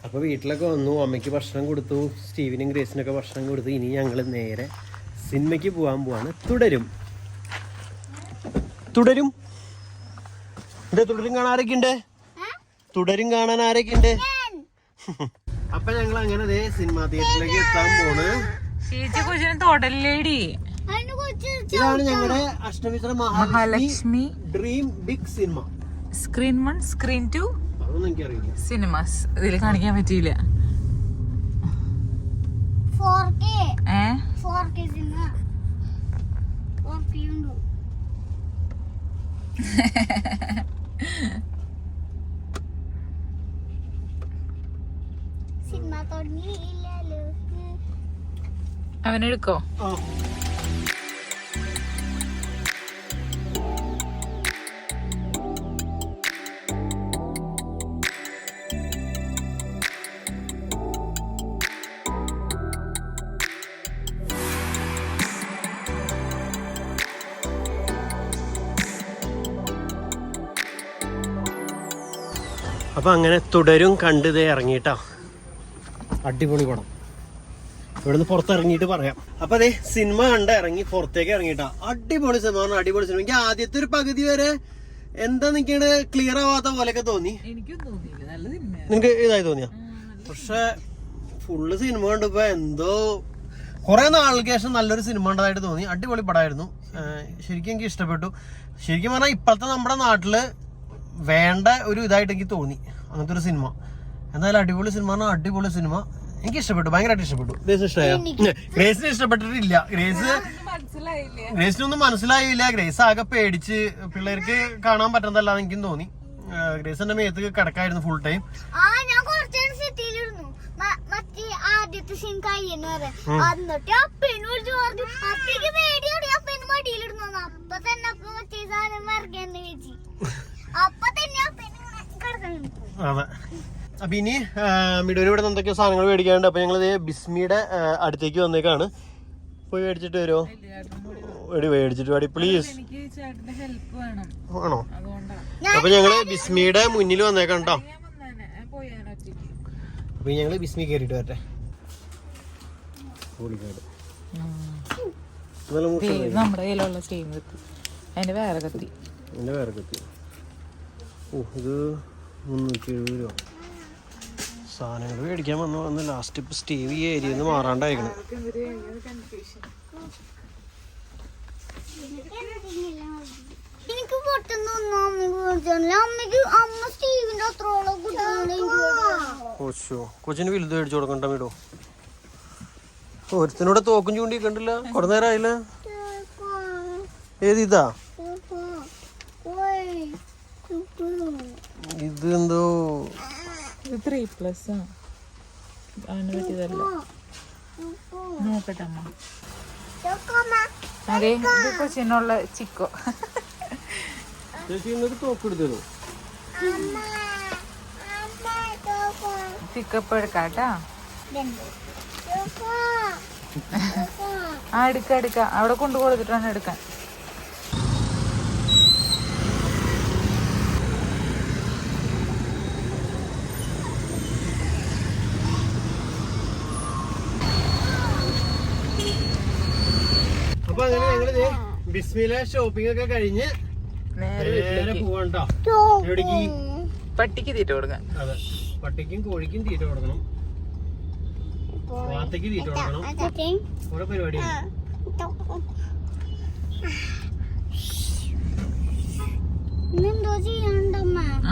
അപ്പോൾ വീട്ടിലൊക്കെ വന്നു, അമ്മയ്ക്ക് ഭക്ഷണം കൊടുത്തു, സ്റ്റീവിനും ഗ്രേസിനൊക്കെ ഭക്ഷണം കൊടുത്തു. ഇനി ഞങ്ങൾ നേരെ സിനിമയ്ക്ക് പോകാൻ പോവാണ്. തുടരും കാണാൻ ആരൊക്കെ ഉണ്ട്? തുടരും കാണാൻ ആരൊക്കെ ഉണ്ട്? അപ്പൊ ഞങ്ങൾ അങ്ങനെ സിനിമാ തിയേറ്ററിലേക്ക് എത്താൻ പോണ്. ഇതാണ് ഞങ്ങളുടെ Ashtamitra Mahalakshmi dream big cinema. Screen 1 screen 2 അതൊന്നും എനിക്കറിയില്ല. സിനിമാസ് ഇതിൽ കാണിക്കാൻ പറ്റിയില്ല. 4K സിനിമ 4K ഉണ്ടോ? സിനിമ തുടങ്ങിയില്ലല്ലോ. അവനെടുക്കോ? അപ്പം അങ്ങനെ തുടരും കണ്ടത് ഇറങ്ങിയിട്ടാ. അടിപൊളി പടം. ഇവിടുന്ന് പുറത്തിറങ്ങിയിട്ട് പറയാം. അപ്പം അതെ സിനിമ കണ്ട് ഇറങ്ങി പുറത്തേക്ക് ഇറങ്ങിയിട്ടാ. അടിപൊളി സിനിമ, അടിപൊളി സിനിമ. എനിക്ക് ആദ്യത്തെ ഒരു പകുതി വരെ എന്താ നിൽക്കണ ക്ലിയർ ആവാത്ത പോലെയൊക്കെ തോന്നി. നിനക്ക് ഇതായി തോന്നിയ? പക്ഷെ ഫുള്ള് സിനിമ കണ്ടപ്പോ എന്തോ കുറെ നാളുകൾക്ക് ശേഷം നല്ലൊരു സിനിമ ഉണ്ടതായിട്ട് തോന്നി. അടിപൊളി പടമായിരുന്നു. ശരിക്കും എനിക്ക് ഇഷ്ടപ്പെട്ടു. ശരിക്കും പറഞ്ഞാൽ ഇപ്പോഴത്തെ നമ്മുടെ നാട്ടില് വേണ്ട ഒരു ഇതായിട്ട് എനിക്ക് തോന്നി അങ്ങനത്തെ ഒരു സിനിമ. എന്തായാലും അടിപൊളി സിനിമ, അടിപൊളി സിനിമ. എനിക്ക് ഇഷ്ടപ്പെട്ടു, ഭയങ്കരമായിട്ട് ഇഷ്ടപ്പെട്ടു. ഗ്രേസിന് ഇഷ്ടമായോ? ഗ്രേസിന് ഇഷ്ടപ്പെട്ടിട്ടില്ല. ഗ്രേസിനൊന്നും മനസ്സിലായില്ല. ഗ്രേസ് ആകെ പേടിച്ച് പിള്ളേർക്ക് കാണാൻ പറ്റുന്നതല്ലാന്ന് എനിക്കും തോന്നി. ഗ്രേസിന്റെ മേത്ത് കിടക്കായിരുന്നു ഫുൾ ടൈം. ആദ്യത്തെ സീൻ കഴിയെന്ന് പറയാം. എന്നിട്ട് അപ്പനും വിളിച്ചു പറഞ്ഞു അപ്പക്ക് പേടിയോടെ അപ്പന് മടിയിലിടുന്നു. അപ്പൊ തന്നെ അപ്പൊ മറ്റേ സാധനം ഇറങ്ങിയെന്ന് വെച്ച് അപ്പൊ തന്നെ അപ്പന് കിടക്കുന്നു. അതെ. അപ്പൊ ഇനി മിഡോന് ഇവിടെ എന്തൊക്കെയോ സാധനങ്ങൾ മേടിക്കാനുണ്ട്. അപ്പൊ ഞങ്ങൾ ബിസ്മിയുടെ അടുത്തേക്ക് വന്നേക്കാണ്. പോയി മേടിച്ചിട്ട് വരുമോ? മേടിച്ചിട്ട് പാടി പ്ലീസ്. ആണോ? അപ്പൊ ഞങ്ങള് ബിസ്മിയുടെ മുന്നിൽ വന്നേക്കാം കേട്ടോ. അപ്പൊ ഞങ്ങള് ബിസ്മി കയറിയിട്ട് വരട്ടെ. നമ്മുടെ കയ്യിലുള്ള സ്റ്റീം കത്തി, അതിന്റെ വേറെ കത്തി. ഓ ഇത് 370 രൂപ. സാധനങ്ങൾ മേടിക്കാൻ വന്ന് ലാസ്റ്റ് ഇപ്പൊ സ്റ്റീവ് ഈ ഏരിയയിൽ നിന്ന് മാറാണ്ടായിരിക്കണം. എനിക്ക് പൊട്ടുന്നൊന്നും അമ്മയ്ക്ക് അമ്മ സ്റ്റീവിന്റെ അത്രോളം കൊച്ചിന് വലുത് മേടിച്ചു കൊടുക്കണ്ട വീടോ. ഒരുത്തിനോടെ തോക്കും ചൂണ്ടി കണ്ടില്ല കുറെ നേരം ആയില്ല. ഏത് ഇതാ? ഇത് എന്തോ 3+ അവന് പറ്റിയതല്ല. നോക്കട്ടെ അമ്മ. അതെ ഇത് കൊച്ചിനുള്ള ചിക്കോ. തോക്കെടുത്തോ? പിക്കപ്പ് എടുക്കാട്ടാ. എടുക്ക അവിടെ കൊണ്ടു കൊടുത്തിട്ടാണ് എടുക്കാൻ. അപ്പൊ അങ്ങനെ ഞങ്ങള് ബിസ്മിലെ ഷോപ്പിംഗ് ഒക്കെ കഴിഞ്ഞ് നേരെ പോവാണ്ടോ. എവിടേക്ക്? പട്ടിക്ക് തീറ്റ കൊടുക്കാൻ. അതെ, പട്ടിക്കും കോഴിക്കും തീറ്റ കൊടുക്കണം, വാത്തയ്ക്ക് തീറ്റ കൊടുക്കണം. ഓരോ പരിപാടിയാണ്.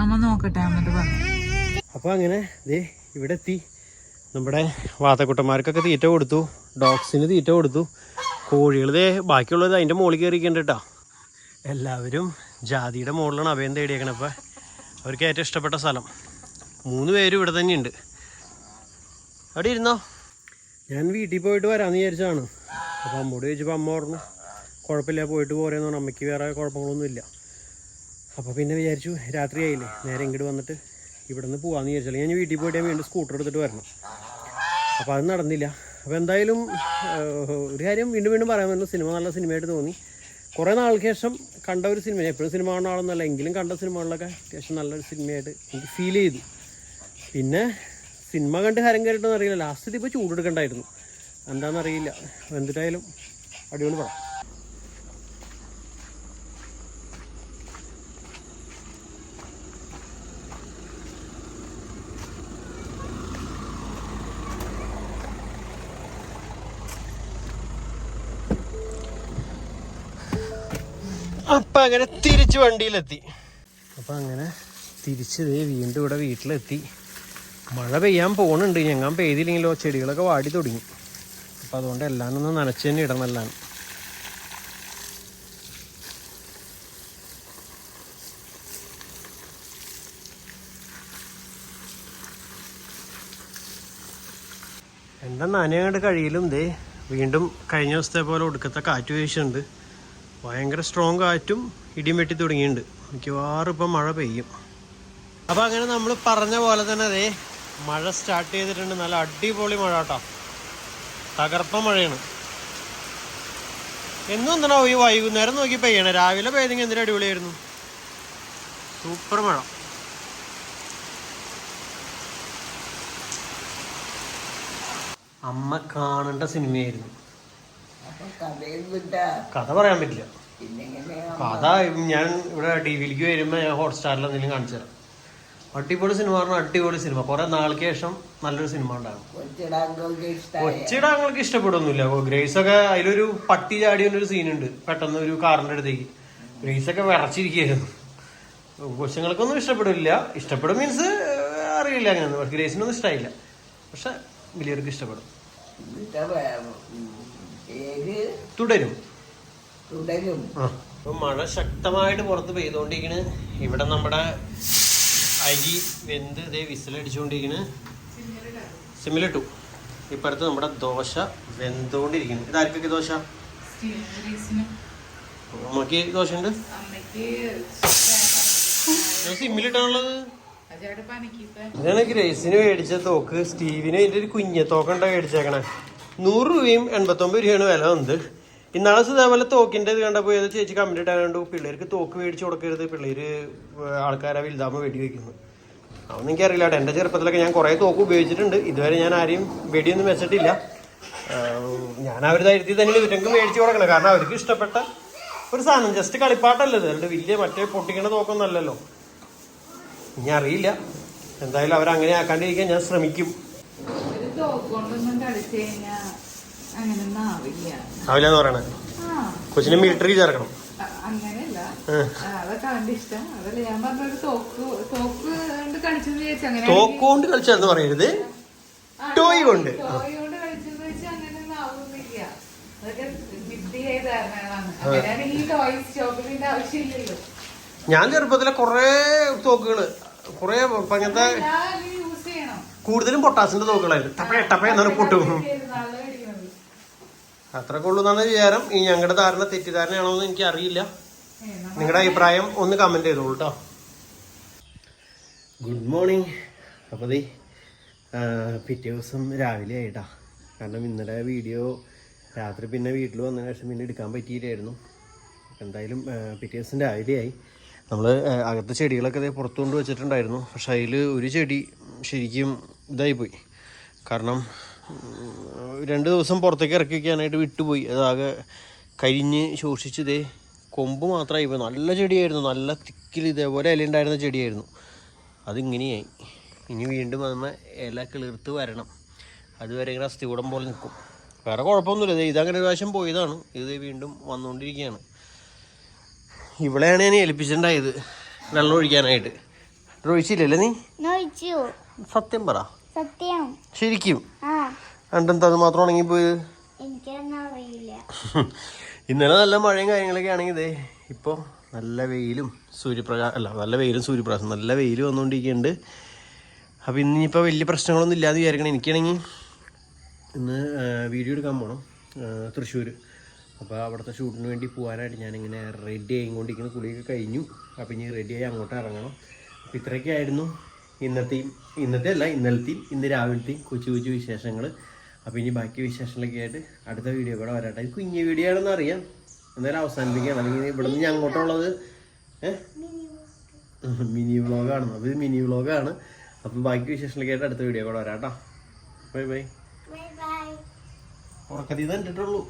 അമ്മ നോക്കട്ടെ എന്നിട്ട് പറഞ്ഞു. അപ്പൊ അങ്ങനെ ഇവിടെ എത്തി. നമ്മുടെ വാത്തക്കുട്ടന്മാർക്കൊക്കെ തീറ്റ കൊടുത്തു, ഡോഗ്സിന് തീറ്റ കൊടുത്തു. കോഴികൾ ബാക്കിയുള്ളത് അതിൻ്റെ മുകളിൽ കയറിയിട്ടുണ്ട് കേട്ടോ. എല്ലാവരും ജാതിയുടെ മുകളിലാണ് അഭയം തേടിയേക്കണം. അപ്പം അവർക്ക് ഏറ്റവും ഇഷ്ടപ്പെട്ട സ്ഥലം. 3 പേരും ഇവിടെ തന്നെയുണ്ട്. അവിടെ ഇരുന്നോ. ഞാൻ വീട്ടിൽ പോയിട്ട് വരാമെന്ന് വിചാരിച്ചതാണ്. അപ്പോൾ അമ്മോട് ചോദിച്ചപ്പോൾ അമ്മ പറഞ്ഞു കുഴപ്പമില്ല, പോയിട്ട് പോരെന്ന് പറഞ്ഞു. അമ്മയ്ക്ക് വേറെ കുഴപ്പങ്ങളൊന്നുമില്ല. അപ്പോൾ പിന്നെ വിചാരിച്ചു രാത്രി ആയില്ലേ, നേരെ ഇങ്ങോട്ട് വന്നിട്ട് ഇവിടെ നിന്ന് പോകാമെന്ന് വിചാരിച്ചാൽ ഞാൻ വീട്ടിൽ പോയിട്ട് ഞാൻ വീണ്ടും സ്കൂട്ടർ എടുത്തിട്ട് വരണം. അപ്പോൾ അത് നടന്നില്ല. അപ്പോൾ എന്തായാലും ഒരു കാര്യം വീണ്ടും വീണ്ടും പറയാൻ പറ്റുന്നു, സിനിമ നല്ല സിനിമയായിട്ട് തോന്നി. കുറേ നാൾക്ക് ശേഷം കണ്ട ഒരു സിനിമ, എപ്പോഴും സിനിമ കാണുന്ന ആളൊന്നുമല്ല, എങ്കിലും കണ്ട സിനിമകളിലൊക്കെ അത്യാവശ്യം നല്ലൊരു സിനിമയായിട്ട് എനിക്ക് ഫീൽ ചെയ്തു. പിന്നെ സിനിമ കണ്ട് ഹരം കയറിയിട്ടൊന്നും അറിയില്ല. ലാസ്റ്റ് ഇപ്പോൾ ചൂടെടുക്കണ്ടായിരുന്നു, എന്താണെന്നറിയില്ല. എന്തിട്ടായാലും അടിപൊളി പടം. അപ്പം അങ്ങനെ തിരിച്ച് വണ്ടിയിലെത്തി. അപ്പം അങ്ങനെ തിരിച്ച് വീണ്ടും ഇവിടെ വീട്ടിലെത്തി. മഴ പെയ്യാൻ പോകുന്നുണ്ട്. ഞങ്ങൾ പെയ്തില്ലെങ്കിലോ ചെടികളൊക്കെ വാടി തുടങ്ങി. അപ്പം അതുകൊണ്ട് എല്ലാം ഒന്ന് നനച്ച് തന്നെ ഇടണം. എല്ലാം എൻ്റെ നനയങ്ങോട്ട് കഴിയിലും ദേ വീണ്ടും കഴിഞ്ഞ ദിവസത്തെ പോലെ ഒടുക്കത്തെ കാറ്റ് വീശുന്നുണ്ട്. ഭയങ്കര സ്ട്രോങ് കാറ്റും ഇടിയും വെട്ടി തുടങ്ങിയിട്ടുണ്ട്. മിക്കവാറും ഇപ്പം മഴ പെയ്യും. അപ്പം അങ്ങനെ നമ്മൾ പറഞ്ഞ പോലെ തന്നെ അതേ മഴ സ്റ്റാർട്ട് ചെയ്തിട്ടുണ്ട്. നല്ല അടിപൊളി മഴ കേട്ടോ, തകർപ്പ മഴയാണ്. എന്നും എന്താണോ ഈ വൈകുന്നേരം നോക്കി പെയ്യണേ. രാവിലെ പെയ്തെങ്കിൽ എന്തൊരു അടിപൊളിയായിരുന്നു. സൂപ്പർ മഴ. അമ്മ കാണേണ്ട സിനിമയായിരുന്നു. കഥ പറയാൻ പറ്റില്ല. കഥ ഞാൻ ഇവിടെ ടി വിയിലേക്ക് വരുമ്പോൾ ഞാൻ ഹോട്ട്സ്റ്റാറിൽ എന്തെങ്കിലും കാണിച്ചു തരാം. അടിപൊളി സിനിമ പറഞ്ഞാൽ അടിപൊളി സിനിമ. കുറെ നാൾക്ക് ശേഷം നല്ലൊരു സിനിമ ഉണ്ടാകും. കൊച്ചിടാങ്ങൾക്ക് ഇഷ്ടപ്പെടുന്നില്ല. ഗ്രേസ് ഒക്കെ അതിലൊരു പട്ടി ചാടിയൊരു സീനുണ്ട് പെട്ടെന്ന് ഒരു കാറിന്റെ അടുത്തേക്ക്. ഗ്രേസ് ഒക്കെ വിറച്ചിരിക്കുകയായിരുന്നു. കൊച്ചുങ്ങൾക്കൊന്നും ഇഷ്ടപ്പെടില്ല. ഇഷ്ടപ്പെടും മീൻസ് അറിയില്ല അങ്ങനെ. ഗ്രേസിനൊന്നും ഇഷ്ടമായില്ല, പക്ഷെ വലിയവർക്ക് ഇഷ്ടപ്പെടും. തുടരും. മഴ ശക്തമായിട്ട് പുറത്ത് പെയ്തുകൊണ്ടിരിക്കണ്. ഇവിടെ നമ്മുടെ അരി വെന്ത് ഇതേ വിസിലടിച്ചുകൊണ്ടിരിക്കണ്. സിമ്മിലിട്ടു. ഇപ്പുറത്ത് നമ്മുടെ ദോശ വെന്തുകൊണ്ടിരിക്കുന്നു. ഇതാർക്കൊക്കെ ദോശ? അമ്മക്ക് ദോശ ഉണ്ട്. സിമ്മിലിട്ടാണുള്ളത്. ഇതാണ് ഗ്രേസിന് മേടിച്ച തോക്ക്. സ്റ്റീവിന് അതിൻ്റെ ഒരു കുഞ്ഞ തോക്കുണ്ടാ മേടിച്ചേക്കണേ. 100 രൂപയും 89 രൂപയാണ് വില വന്നത്. ഇന്നാളെ ഇതേപോലെ തോക്കിൻ്റെ ഇത് കണ്ടപ്പോൾ ഏതോ ചേച്ചി കമൻറ്റ് ഇട്ടാൻ കണ്ടു, പിള്ളേർക്ക് തോക്ക് മേടിച്ച് കൊടുക്കരുത്, പിള്ളേര് ആൾക്കാരെ വലുതാകുമ്പോൾ വെടി വയ്ക്കുന്നു. അതൊന്നും എനിക്കറിയില്ല കേട്ടോ. എൻ്റെ ചെറുപ്പത്തിലൊക്കെ ഞാൻ കുറേ തോക്ക് ഉപയോഗിച്ചിട്ടുണ്ട്. ഇതുവരെ ഞാൻ ആരെയും വെടിയൊന്നും വെച്ചിട്ടില്ല. ഞാൻ അവർ ധൈര്യത്തിൽ തന്നെ ഇവർക്ക് മേടിച്ച് കൊടുക്കണം. കാരണം അവർക്ക് ഇഷ്ടപ്പെട്ട ഒരു സാധനം. ജസ്റ്റ് കളിപ്പാട്ടല്ലത്. അവരുടെ വലിയ മറ്റേ പൊട്ടിക്കണ തോക്കൊന്നും അല്ലല്ലോ. ഇനി അറിയില്ല. എന്തായാലും അവരങ്ങനെ ആക്കാണ്ടിരിക്കാൻ ഞാൻ ശ്രമിക്കും. ആവില്ല എന്ന് പറയണേ. കൊച്ചിനെ മിലിറ്ററി ചേർക്കണം. അങ്ങനെയല്ല, അതൊക്കെ അവന്റെ ഇഷ്ടം. അതല്ല ഞാൻ പറഞ്ഞൊരു തോക്ക് കൊണ്ട് കളിച്ചാന്ന് പറയരുത്, ടോയ് കൊണ്ട് കളിച്ചെന്ന് വെച്ചാൽ അങ്ങനെയൊന്നും ആവുന്നില്ല. അതൊക്കെ വിദ്യയായ ധാരണകളാണ്. അങ്ങനെയാണ് ഈ ടോയ്സ് ചോക്ലേറ്റിന്റെ ആവശ്യമില്ലല്ലോ. ഞാൻ ചെറുപ്പത്തിലെ കൊറേ തോക്കുകള് കൊറേ അങ്ങനത്തെ യൂസ് ചെയ്യണം. കൂടുതലും പൊട്ടാസിന്റെ തോക്കുകളായിരുന്നു. ടപ്പേ എന്നാണ് പൊട്ടും. അത്രക്കെ ഉള്ളൂ എന്നാണ് വിചാരം. ഈ ഞങ്ങളുടെ ധാരണ തെറ്റിദ്ധാരണയാണോ എന്ന് എനിക്ക് അറിയില്ല. നിങ്ങളുടെ അഭിപ്രായം ഒന്ന് കമന്റ് ചെയ്തോളൂ കേട്ടോ. Good morning. അപ്പോൾ ദേ പിറ്റേ ദിവസം രാവിലെ ആയിട്ടാ. കാരണം ഇന്നലെ വീഡിയോ രാത്രി പിന്നെ വീട്ടിൽ വന്നതിന് ശേഷം പിന്നെ എടുക്കാൻ പറ്റിയില്ലായിരുന്നു. എന്തായാലും പിറ്റേ ദിവസം രാവിലെയായി. നമ്മൾ അകത്തെ ചെടികളൊക്കെ അതേ പുറത്തു കൊണ്ട് വെച്ചിട്ടുണ്ടായിരുന്നു. പക്ഷെ അതിൽ ഒരു ചെടി ശരിക്കും ഇതായിപ്പോയി. കാരണം 2 ദിവസം പുറത്തേക്ക് ഇറക്കി വയ്ക്കാനായിട്ട് വിട്ടുപോയി. അതാകെ കരിഞ്ഞ് ശോഷിച്ച് ഇതേ കൊമ്പ് മാത്രമായി പോയി. നല്ല ചെടിയായിരുന്നു, നല്ല തിക്കിൽ ഇതേപോലെ ഇല ഉണ്ടായിരുന്ന ചെടിയായിരുന്നു. അതിങ്ങനെയായി. ഇനി വീണ്ടും അതിന്മേ ഇല കിളിർത്ത് വരണം. അതുവരെ ഇങ്ങനെ അസ്ഥികൂടം പോലെ നിൽക്കും. വേറെ കുഴപ്പമൊന്നുമില്ല. ഇതങ്ങനെ ഒരു പ്രാവശ്യം പോയതാണ്. ഇത് വീണ്ടും വന്നുകൊണ്ടിരിക്കുകയാണ്. ഇവളെയാണ് ഞാൻ ഏൽപ്പിച്ചിട്ടുണ്ടായത് വെള്ളം ഒഴിക്കാനായിട്ട്. ഒഴിച്ചില്ലല്ലേ നീ? സത്യം പറ. സത്യം. ശരിക്കും? എന്താ അത് മാത്രം ഉണങ്ങിപ്പോയത്? ഇന്നലെ നല്ല മഴയും കാര്യങ്ങളൊക്കെ ആണെങ്കിൽ ഇതേ ഇപ്പോൾ നല്ല വെയിലും സൂര്യപ്രകാശം നല്ല വെയിൽ വന്നുകൊണ്ടിരിക്കുന്നുണ്ട്. അപ്പോൾ ഇന്നിപ്പോൾ വലിയ പ്രശ്നങ്ങളൊന്നും ഇല്ലാതെ വിചാരിക്കണം. എനിക്കാണെങ്കിൽ ഇന്ന് വീഡിയോ എടുക്കാൻ പോകണം തൃശ്ശൂർ. അപ്പോൾ അവിടുത്തെ ഷൂട്ടിന് വേണ്ടി പോകാനായിട്ട് ഞാനിങ്ങനെ റെഡി ആയിക്കൊണ്ടിരിക്കുന്ന. കുളിയൊക്കെ കഴിഞ്ഞു. അപ്പോൾ ഇനി റെഡിയായി അങ്ങോട്ട് ഇറങ്ങണം. അപ്പോൾ ഇത്രയൊക്കെയായിരുന്നു ഇന്നലത്തെയും ഇന്ന് രാവിലത്തെയും കൊച്ചു കൊച്ചു വിശേഷങ്ങൾ. അപ്പോൾ ഇനി ബാക്കി വിശേഷങ്ങളൊക്കെ ആയിട്ട് അടുത്ത വീഡിയോ കൂടെ വരാട്ടെ. ഇത് കുഞ്ഞു വീഡിയോ ആണെന്ന് അറിയാം, എന്തായാലും അവസാനിപ്പിക്കുകയാണ്. അല്ലെങ്കിൽ ഇവിടുന്ന് ഞാൻ അങ്ങോട്ടുള്ളത് മിനി വ്ളോഗാണ്. അപ്പോൾ ഇത് മിനി വ്ളോഗാണ്. അപ്പം ബാക്കി വിശേഷങ്ങളൊക്കെ അടുത്ത വീഡിയോ കൂടെ വരാം കേട്ടോ. Bye bye. Bye bye. ഉറക്കത്തിൽ കണ്ടിട്ടുള്ളൂ.